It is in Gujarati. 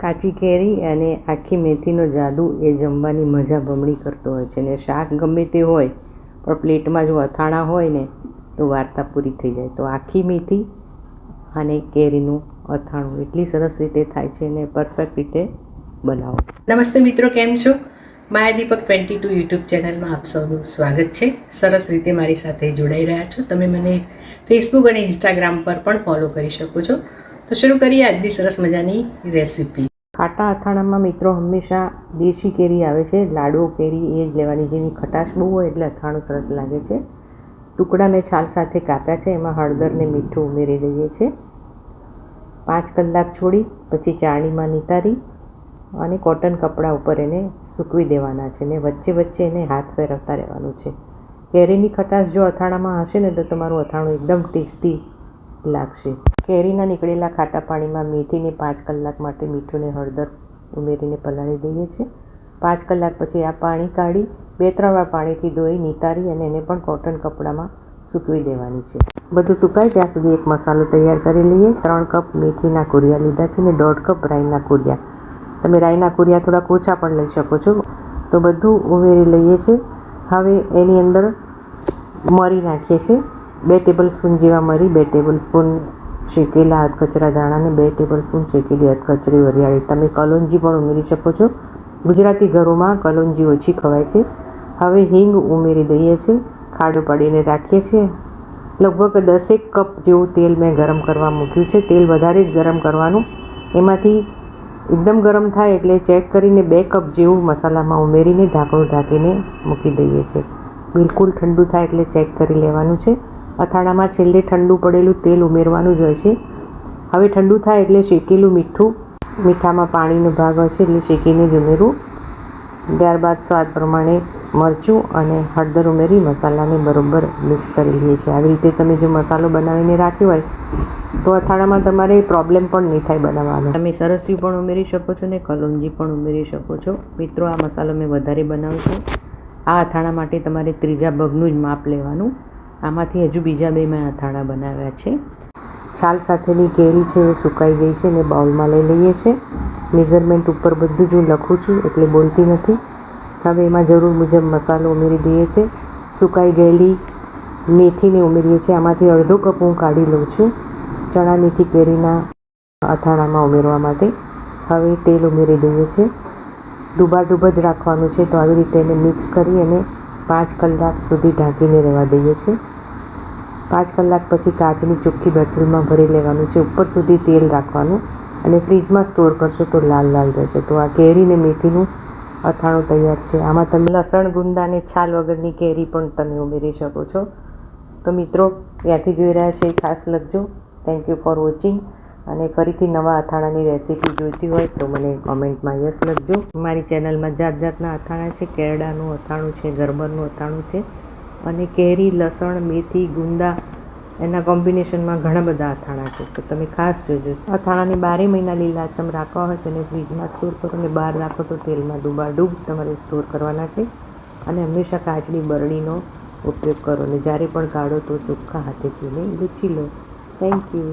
કાચી કેરી અને આખી મેથીનો જાદુ એ જમવાની મજા બમણી કરતો હોય છે. ને શાક ગમે તે હોય પણ પ્લેટમાં જો અથાણાં હોય ને તો વાર્તા પૂરી થઈ જાય. તો આખી મેથી અને કેરીનું અથાણું એટલી સરસ રીતે થાય છે ને પરફેક્ટ રીતે બનાવો. નમસ્તે મિત્રો, કેમ છો? માયા દીપક 22 યુટ્યુબ ચેનલમાં આપ સૌનું સ્વાગત છે. સરસ રીતે મારી સાથે જોડાઈ રહ્યા છો. તમે મને ફેસબુક અને ઇન્સ્ટાગ્રામ પર પણ ફોલો કરી શકો છો. તો શરૂ કરીએ આજની સરસ મજાની રેસીપી. ખાટા અથાણામાં મિત્રો હંમેશા દેશી કેરી આવે છે, લાડવો કેરી એ જ લેવાની, જેની ખટાશ બહુ હોય એટલે અથાણું સરસ લાગે છે. ટુકડા મેં છાલ સાથે કાપ્યા છે, એમાં હળદર ને મીઠું ઉમેરી દઈએ છીએ. 5 કલાક છોડી પછી ચાળણીમાં નિતારી અને કોટન કપડા ઉપર એને સૂકવી દેવાના છે ને વચ્ચે વચ્ચે એને હાથ ફેરવતા રહેવાનું છે. કેરીની ખટાશ જો અથાણામાં હશે ને તો તમારું અથાણું એકદમ ટેસ્ટી લાગશે. કેરીના નીકળેલા ખાટા પાણીમાં મેથીને 5 કલાક માટે મીઠું ને હળદર ઉમેરીને પલાળી દઈએ છીએ. 5 કલાક પછી આ પાણી કાઢી 2-3 વાર પાણીથી ધોઈ નિતારી અને એને પણ કોટન કપડામાં સૂકવી દેવાની છે. બધું સુકાય ત્યાં સુધી એક મસાલો તૈયાર કરી લઈએ. 3 કપ મેથીના કુરિયા લીધા છે ને 1.5 કપ રાઈના કુરિયા. તમે રાઈના કુરિયા થોડા ઓછા પણ લઈ શકો છો. તો બધું ઉમેરી લઈએ છીએ. હવે એની અંદર મરી નાખીએ છીએ. 2 ટેબલસ્પૂન જેવા મરી, 2 ટેબલસ્પૂન શેકેલા અધકચરા દાણા અને 2 ટેબલસ્પૂન શેકેલી અધકચરી વરિયાળી. તમે કલોંજી પણ ઉમેરી શકો છો. ગુજરાતી ઘરોમાં કલોંજી ઓછી ખવાય છે. હવે હિંગ ઉમેરી દઈએ છીએ. ખાડો પાડીને રાખીએ છીએ. લગભગ 10 કપ જેવું તેલ મેં ગરમ કરવા મૂક્યું છે. તેલ વધારે જ ગરમ કરવાનું. એમાંથી એકદમ ગરમ થાય એટલે ચેક કરીને 2 કપ જેવું મસાલામાં ઉમેરીને ઢાંકણું ઢાંકીને મૂકી દઈએ છીએ. બિલકુલ ઠંડુ થાય એટલે ચેક કરી લેવાનું છે. અથાણામાં છેલ્લે ઠંડુ પડેલું તેલ ઉમેરવાનું જ હોય છે. હવે ઠંડુ થાય એટલે શેકેલું મીઠું, મીઠામાં પાણીનો ભાગ હોય છે એટલે શેકીને જ ઉમેરવું. ત્યારબાદ સ્વાદ પ્રમાણે મરચું અને હળદર ઉમેરી મસાલાને બરોબર મિક્સ કરી લઈએ છીએ. આવી રીતે તમે જો મસાલો બનાવીને રાખ્યો હોય તો અથાણામાં તમારે પ્રોબ્લેમ પણ નહીં થાય બનાવવાનો. તમે સરસ્યું પણ ઉમેરી શકો છો ને કલોંજી પણ ઉમેરી શકો છો. મિત્રો, આ મસાલો મેં વધારે બનાવ્યો છે. આ અથાણા માટે તમારે 3 ભાગનું જ માપ લેવાનું. આમાંથી હજુ બીજા 2 મેં અથાણા બનાવ્યા છે. છાલ સાથેની કેરી છે એ સુકાઈ ગઈ છે ને બાઉલમાં લઈ લઈએ છીએ. મેઝરમેન્ટ ઉપર બધું જ હું લખું છું એટલે બોલતી નથી. હવે એમાં જરૂર મુજબ મસાલો ઉમેરી દઈએ છીએ. સુકાઈ ગયેલી મેથીને ઉમેરીએ છીએ. આમાંથી અડધો કપ હું કાઢી લઉં છું ચણા મેથી કેરીના અથાણામાં ઉમેરવા માટે. હવે તેલ ઉમેરી દઈએ છીએ. ડૂબાડૂબ જ રાખવાનું છે. તો આવી રીતે એને મિક્સ કરી અને 5 કલાક સુધી ઢાંકીને રહેવા દઈએ છીએ. 5 કલાક પછી કાચની ચોખ્ખી બોટલમાં ભરી લેવાનું છે. ઉપર સુધી તેલ રાખવાનું અને ફ્રીજમાં સ્ટોર કરશો તો લાલ લાલ રહેશે. તો આ કેરી ને મેથીનું અથાણું તૈયાર છે. આમાં તમે લસણ, ગુંદા અને છાલ વગરની કેરી પણ તમે ઉમેરી શકો છો. તો મિત્રો, ત્યાંથી જોઈ રહ્યા છે ખાસ લખજો. Thank you for watching. અને ફરીથી નવા અથાણાની રેસીપી જોઈતી હોય તો મને કોમેન્ટમાં યસ લખજો. મારી ચેનલમાં જાત જાતના અથાણા છે. કેરડાનું અથાણું છે, ગરબરનું અથાણું છે અને કેરી, લસણ, મેથી, ગુંદા એના કોમ્બિનેશનમાં ઘણા બધા અથાણા છે. તો તમે ખાસ જોજો. અથાણાને 12 મહિના લીલાછમ રાખવા હોય તો એને ફ્રીજમાં સ્ટોર કરો અને બહાર રાખો તો તેલમાં ડૂબાડૂબ તમારે સ્ટોર કરવાના છે. અને હંમેશા કાચની બરણીનો ઉપયોગ કરો અને જ્યારે પણ કાઢો તો ચોખ્ખા હાથેથી એને લૂછી લો. Thank you.